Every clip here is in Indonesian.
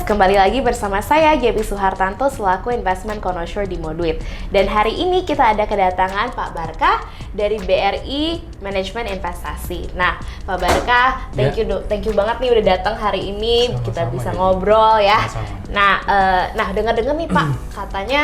kembali lagi bersama saya Gaby Suhartanto selaku Investment Connoisseur di Moduit. Dan hari ini kita ada kedatangan Pak Barka dari BRI Manajemen Investasi. Nah, Pak Barka, thank you banget nih udah datang hari ini. Sama-sama, kita bisa ya. ngobrol ya. Sama-sama. Nah, dengar-dengar nih Pak, katanya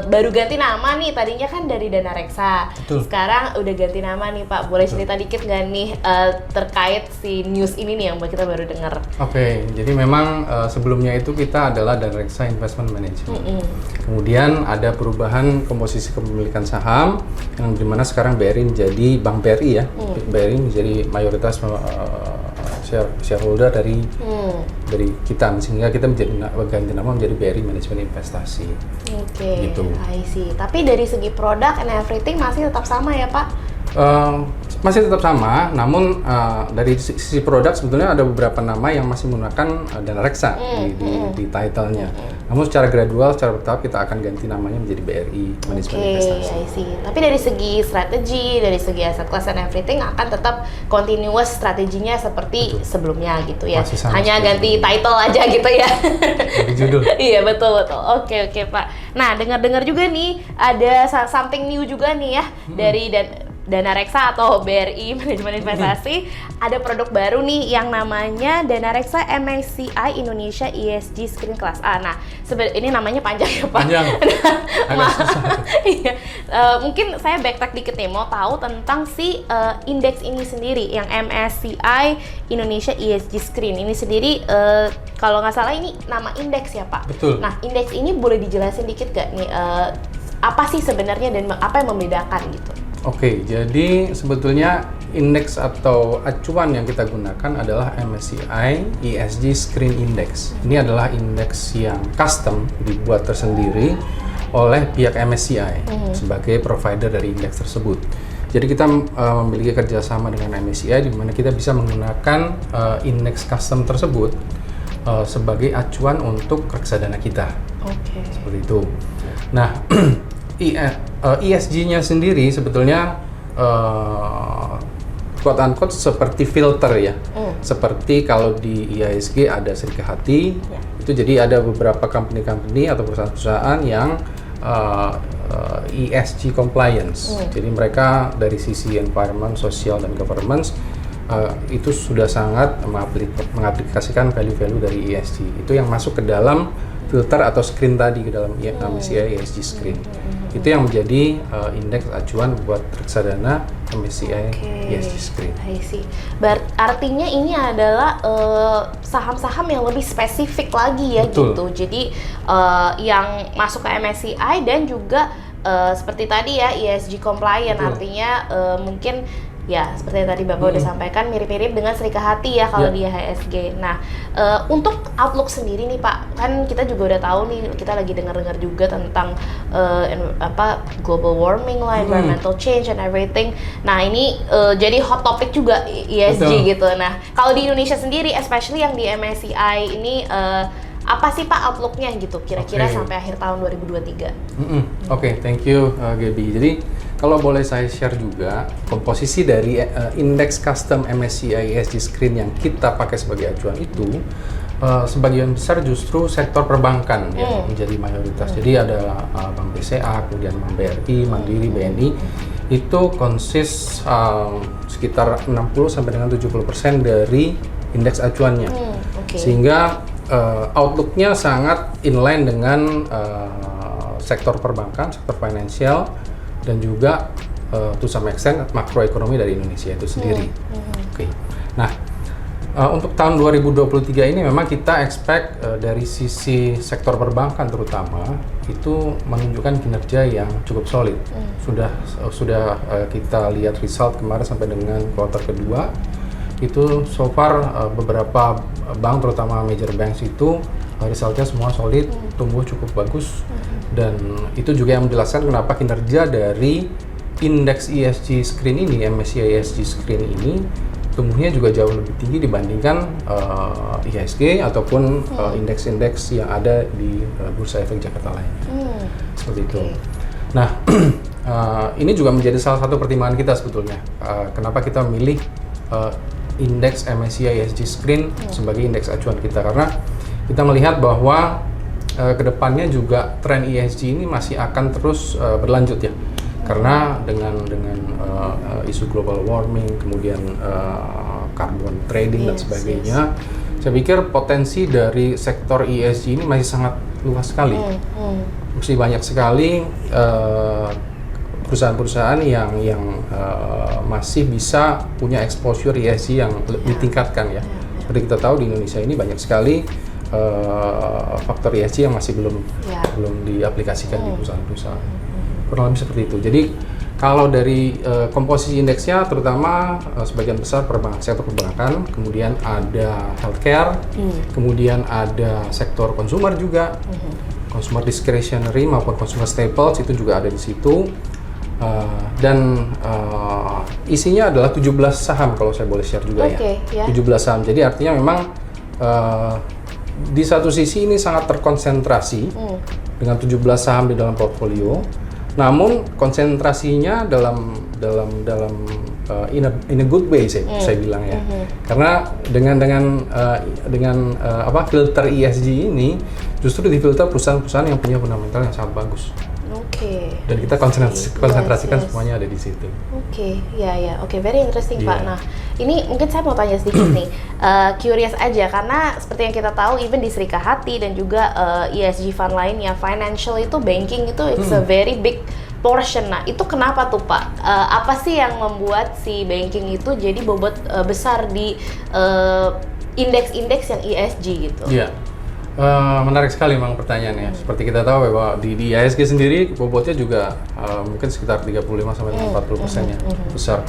baru ganti nama nih. Tadinya kan dari Dana Reksa. Betul. Sekarang udah ganti nama nih Pak. Boleh cerita dikit nggak nih terkait si news ini nih yang kita baru dengar? Oke, jadi memang sebelumnya itu kita adalah Dana Reksa Investment Management. Kemudian ada perubahan komposisi kepemilikan saham yang dimana sekarang BRI menjadi Bank BRI ya. BRI menjadi mayoritas shareholder dari kita, sehingga kita ganti nama menjadi BRI Manajemen Investasi. Oke, Gitu. I see. Tapi dari segi produk and everything masih tetap sama ya Pak? Masih tetap sama, namun dari sisi produk sebetulnya ada beberapa nama yang masih menggunakan Dana Reksa di title-nya. Namun secara gradual, secara bertahap kita akan ganti namanya menjadi BRI Manajemen Investasi. I see. Tapi dari segi strategi, dari segi asset class and everything akan tetap continuous strateginya seperti sebelumnya gitu ya. Masih sama Hanya seperti ganti sebelumnya. title aja gitu ya. Ganti judul. Iya betul. Oke Pak. Nah dengar juga nih ada something new juga nih ya dari Dana Reksa atau BRI Manajemen Investasi. Ada produk baru nih yang namanya Dana Reksa MSCI Indonesia ESG Screen Class A. Nah ini namanya panjang ya Pak. Panjang. Agak susah. Iya. Mungkin saya backtrack dikit nih, mau tahu tentang si indeks ini sendiri yang MSCI Indonesia ESG Screen ini sendiri. Kalau nggak salah ini nama indeks ya Pak. Betul. Nah indeks ini boleh dijelasin dikit nggak nih apa sih sebenarnya dan apa yang membedakan gitu? Oke, jadi sebetulnya indeks atau acuan yang kita gunakan adalah MSCI ESG Screen Index. Ini adalah indeks yang custom, dibuat tersendiri oleh pihak MSCI sebagai provider dari indeks tersebut. Jadi kita memiliki kerjasama dengan MSCI di mana kita bisa menggunakan indeks custom tersebut sebagai acuan untuk reksadana kita. Oke. Seperti itu. Nah, ESG-nya sendiri sebetulnya quote unquote seperti filter ya. Seperti kalau di IISG ada Serika Hati, itu jadi ada beberapa company atau perusahaan-perusahaan yang ESG compliance. Jadi mereka dari sisi environment, social dan governance itu sudah sangat mengaplikasikan value-value dari ESG. Itu yang masuk ke dalam filter atau screen tadi, ke dalam MSCI ESG screen. Itu yang menjadi indeks acuan buat reksadana MSCI ESG screen. I see. Artinya ini adalah saham-saham yang lebih spesifik lagi ya. Betul. Gitu. Jadi yang masuk ke MSCI dan juga seperti tadi ya ESG compliant. Betul. Artinya mungkin ya seperti yang tadi Bapak udah sampaikan mirip-mirip dengan Serika Hati ya kalau di IHSG. Nah, untuk outlook sendiri nih Pak, kan kita juga udah tahu nih, kita lagi dengar-dengar juga tentang global warming lah, environmental change and everything. Nah, ini jadi hot topic juga ESG. Betul. Gitu. Nah, kalau di Indonesia sendiri, especially yang di MSCI ini apa sih Pak outlook-nya gitu kira-kira sampai akhir tahun 2023? Oke, thank you Gaby. Jadi kalau boleh saya share juga komposisi dari indeks custom MSCI ESG screen yang kita pakai sebagai acuan itu sebagian besar justru sektor perbankan yang menjadi mayoritas. Jadi ada Bank BCA, kemudian Bank BRI, Mandiri, BNI itu konsis sekitar 60 sampai dengan 70% dari indeks acuannya. Sehingga outlook-nya sangat inline dengan sektor perbankan, sektor finansial, dan juga to some extent makroekonomi dari Indonesia itu sendiri. Oke. Nah, untuk tahun 2023 ini memang kita expect dari sisi sektor perbankan terutama itu menunjukkan kinerja yang cukup solid. Sudah kita lihat result kemarin sampai dengan kuartal kedua. Itu so far beberapa bank terutama major banks itu resultnya semua solid, tumbuh cukup bagus, dan itu juga yang menjelaskan kenapa kinerja dari indeks ESG screen ini, MSCI ESG screen ini tumbuhnya juga jauh lebih tinggi dibandingkan IHSG ataupun indeks-indeks yang ada di Bursa Efek Jakarta lainnya. Seperti itu. Nah, ini juga menjadi salah satu pertimbangan kita sebetulnya. Kenapa kita memilih indeks MSCI ESG Screen sebagai indeks acuan kita, karena kita melihat bahwa kedepannya juga tren ESG ini masih akan terus berlanjut ya, karena dengan isu global warming, kemudian carbon trading dan sebagainya, saya pikir potensi dari sektor ESG ini masih sangat luas sekali. Masih banyak sekali perusahaan-perusahaan yang masih bisa punya exposure ESG yang ditingkatkan ya. Seperti kita tahu di Indonesia ini banyak sekali faktor ESG yang masih belum diaplikasikan di perusahaan-perusahaan. Kurang lebih seperti itu. Jadi kalau dari komposisi indeksnya, terutama sebagian besar sektor perbankan, kemudian ada healthcare, kemudian ada sektor consumer juga, consumer discretionary maupun consumer staples itu juga ada di situ. Dan isinya adalah 17 saham kalau saya boleh share juga ya. 17 saham. Jadi artinya memang di satu sisi ini sangat terkonsentrasi dengan 17 saham di dalam portfolio. Namun konsentrasinya in a good way saya bilang ya. Karena dengan filter ESG ini justru difilter perusahaan-perusahaan yang punya fundamental yang sangat bagus. Dan kita konsentrasikan semuanya ada di situ. Very interesting Pak. Nah, ini mungkin saya mau tanya sedikit nih, curious aja karena seperti yang kita tahu, even di Serika Hati dan juga ESG fund lainnya, financial itu banking itu it's a very big portion. Nah, itu kenapa tuh Pak? Apa sih yang membuat si banking itu jadi bobot besar di indeks-indeks yang ESG gitu? Menarik sekali memang pertanyaannya. Seperti kita tahu bahwa di IHSG sendiri bobotnya juga mungkin sekitar 35-40%-nya besar.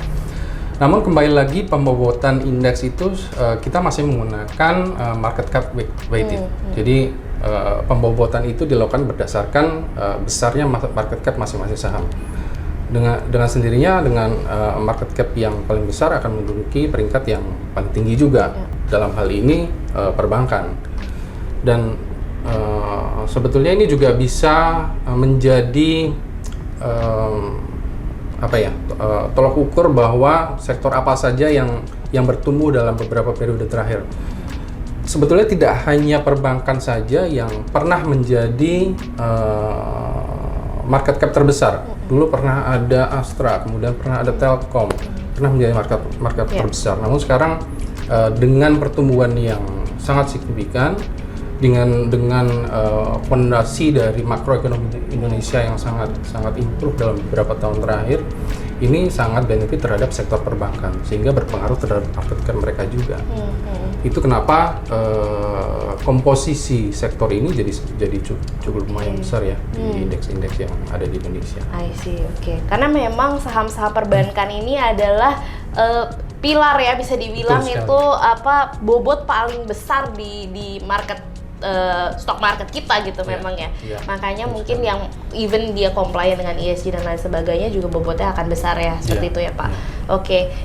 Namun kembali lagi pembobotan indeks itu kita masih menggunakan market cap weighted. Jadi pembobotan itu dilakukan berdasarkan besarnya market cap masing-masing saham. Dengan sendirinya dengan market cap yang paling besar akan menduduki peringkat yang paling tinggi juga. Dalam hal ini perbankan. Dan sebetulnya ini juga bisa menjadi tolak ukur bahwa sektor apa saja yang bertumbuh dalam beberapa periode terakhir. Sebetulnya tidak hanya perbankan saja yang pernah menjadi market cap terbesar. Dulu pernah ada Astra, kemudian pernah ada Telkom, pernah menjadi market terbesar. Namun sekarang dengan pertumbuhan yang sangat signifikan, dengan fondasi dari makroekonomi Indonesia yang sangat improve dalam beberapa tahun terakhir, ini sangat benefit terhadap sektor perbankan sehingga berpengaruh terhadap market cap mereka juga. Itu kenapa komposisi sektor ini jadi cukup lumayan besar ya di indeks-indeks yang ada di Indonesia. I see, Karena memang saham-saham perbankan ini adalah pilar ya, bisa dibilang itu bobot paling besar di market stock market kita gitu memang ya. Makanya mungkin yang even dia compliant dengan ESG dan lain sebagainya juga bobotnya akan besar ya, seperti itu ya Pak.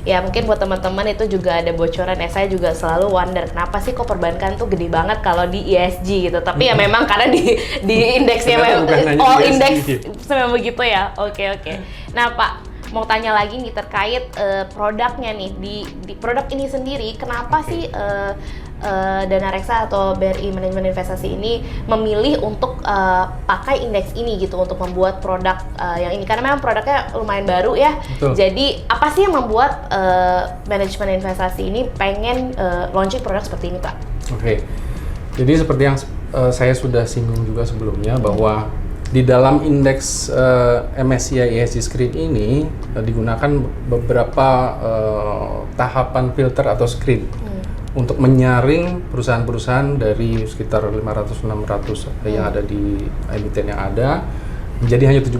Ya mungkin buat teman-teman itu juga ada bocoran ya, saya juga selalu wonder kenapa sih kok perbankan tuh gede banget kalau di ESG gitu. Tapi ya memang karena di indeksnya all index memang begitu ya. Nah Pak, mau tanya lagi nih terkait produknya nih, di produk ini sendiri kenapa sih Dana Reksa atau BRI Manajemen Investasi ini memilih untuk pakai indeks ini gitu untuk membuat produk yang ini, karena memang produknya lumayan baru ya. Jadi apa sih yang membuat manajemen investasi ini pengen launching produk seperti ini Pak? Jadi seperti yang saya sudah singgung juga sebelumnya bahwa di dalam indeks MSCI ESG Screen ini digunakan beberapa tahapan filter atau screen untuk menyaring perusahaan-perusahaan dari sekitar 500-600 yang ada di emiten yang ada menjadi hanya 17.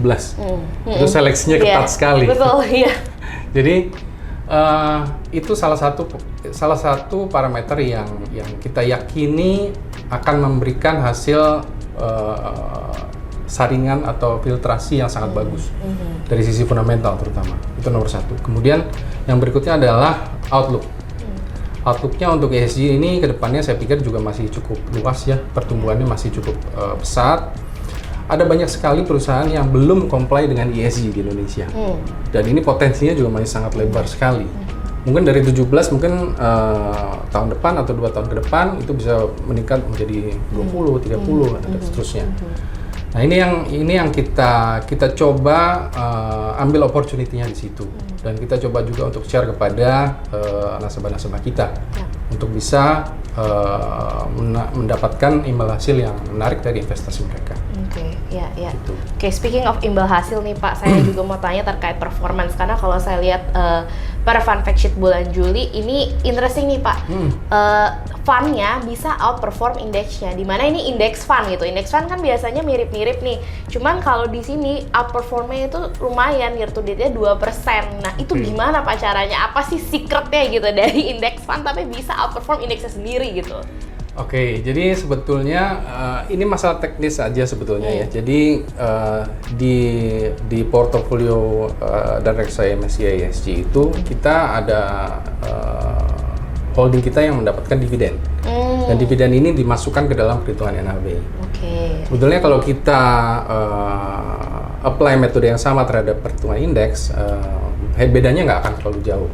Itu seleksinya ketat sekali. Betul, iya. Jadi itu salah satu parameter yang kita yakini akan memberikan hasil saringan atau filtrasi yang sangat bagus dari sisi fundamental terutama. Itu nomor satu. Kemudian yang berikutnya adalah outlook. Outlook-nya untuk ESG ini ke depannya saya pikir juga masih cukup luas ya, pertumbuhannya masih cukup pesat. Ada banyak sekali perusahaan yang belum comply dengan ESG di Indonesia. Dan ini potensinya juga masih sangat lebar sekali. mungkin dari 17 mungkin tahun depan atau 2 tahun ke depan itu bisa meningkat menjadi 20, 30 dan seterusnya. Nah ini yang kita coba ambil opportunity-nya di situ, dan kita coba juga untuk share kepada nasabah-nasabah kita untuk bisa mendapatkan imbal hasil yang menarik dari investasi mereka. Oke, ya. Gitu. Oke, speaking of imbal hasil nih Pak, saya juga mau tanya terkait performance, karena kalau saya lihat pada fund fact sheet bulan Juli ini interesting nih Pak. Fundnya bisa outperform indeksnya, dimana ini indeks fund gitu. Indeks fund kan biasanya mirip-mirip nih, cuman kalau di sini outperformnya itu lumayan, year to date-nya 2%. Nah itu gimana Pak caranya? Apa sih secretnya gitu dari indeks fund tapi bisa outperform indeksnya sendiri gitu? Oke, jadi sebetulnya ini masalah teknis aja sebetulnya ya. Jadi di portofolio dan reksa MSCI ESG itu kita ada holding kita yang mendapatkan dividen, dan dividen ini dimasukkan ke dalam perhitungan NAV. Sebetulnya kalau kita apply metode yang sama terhadap perhitungan indeks, bedanya nggak akan terlalu jauh,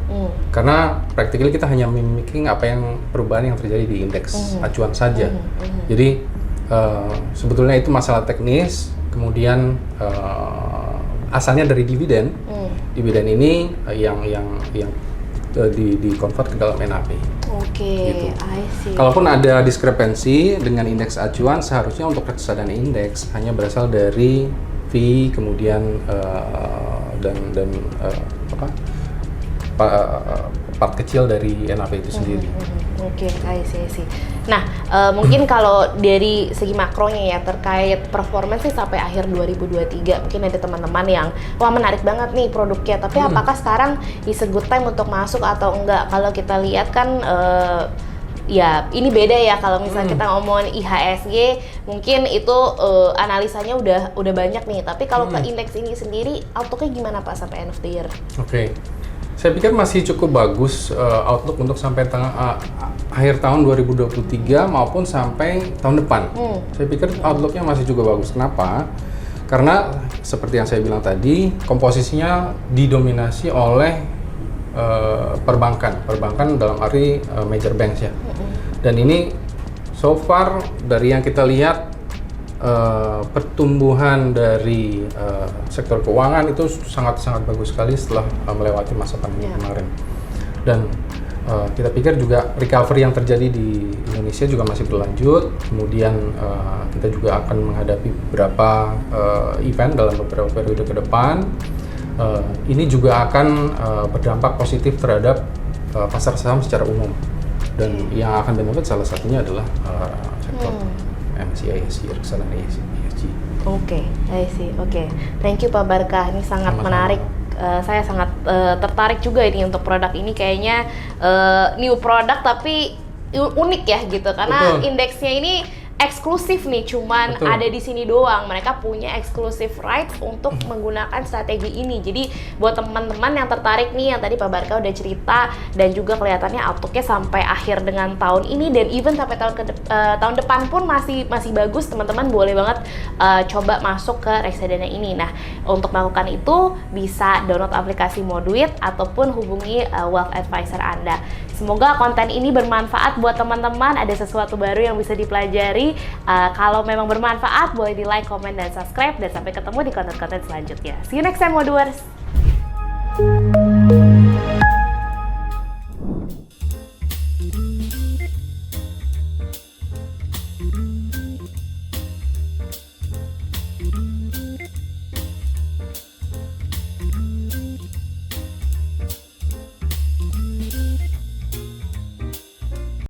karena practically kita hanya mimicking apa yang perubahan yang terjadi di indeks acuan saja. Jadi sebetulnya itu masalah teknis, kemudian asalnya dari dividen. Dividen ini yang di convert ke dalam NAV. Gitu. I see. Kalaupun ada diskrepensi dengan indeks acuan, seharusnya untuk reksadana indeks hanya berasal dari fee, kemudian dan part kecil dari NAV itu sendiri. Oke, I see. Nah, mungkin kalau dari segi makronya ya terkait performance sih sampai akhir 2023, mungkin ada teman-teman yang wah menarik banget nih produknya, tapi apakah sekarang is a good time untuk masuk atau enggak? Kalau kita lihat kan ya ini beda ya kalau misalnya kita ngomongin IHSG, mungkin itu analisanya udah banyak nih, tapi kalau ke indeks ini sendiri outlook-nya gimana Pak sampai end of the year? Oke. Saya pikir masih cukup bagus outlook untuk sampai akhir tahun 2023 maupun sampai tahun depan. Saya pikir outlook-nya masih juga bagus. Kenapa? Karena seperti yang saya bilang tadi, komposisinya didominasi oleh perbankan dalam arti major banks ya. Dan ini so far dari yang kita lihat pertumbuhan dari sektor keuangan itu sangat bagus sekali setelah melewati masa pandemi kemarin. Dan kita pikir juga recovery yang terjadi di Indonesia juga masih berlanjut. Kemudian kita juga akan menghadapi beberapa event dalam beberapa periode ke depan. Ini juga akan berdampak positif terhadap pasar saham secara umum. Dan yang akan benefit salah satunya adalah sektor MSCI ESG, reksadana ESG. Oke, I see. Oke. Thank you Pak Barkah. Ini sangat menarik. Saya sangat tertarik juga ini untuk produk ini, kayaknya new produk tapi unik ya gitu, karena indeksnya ini eksklusif nih, cuman ada di sini doang. Mereka punya eksklusif rights untuk menggunakan strategi ini. Jadi buat teman-teman yang tertarik nih, yang tadi Pak Barkah udah cerita dan juga kelihatannya outlook-nya sampai akhir dengan tahun ini dan even sampai tahun depan pun masih bagus, teman-teman boleh banget coba masuk ke reksadana ini. Nah, untuk melakukan itu bisa download aplikasi Moduit ataupun hubungi wealth advisor Anda. Semoga konten ini bermanfaat buat teman-teman, ada sesuatu baru yang bisa dipelajari. Kalau memang bermanfaat, boleh di like, comment, dan subscribe. Dan sampai ketemu di konten-konten selanjutnya. See you next time, Moduers!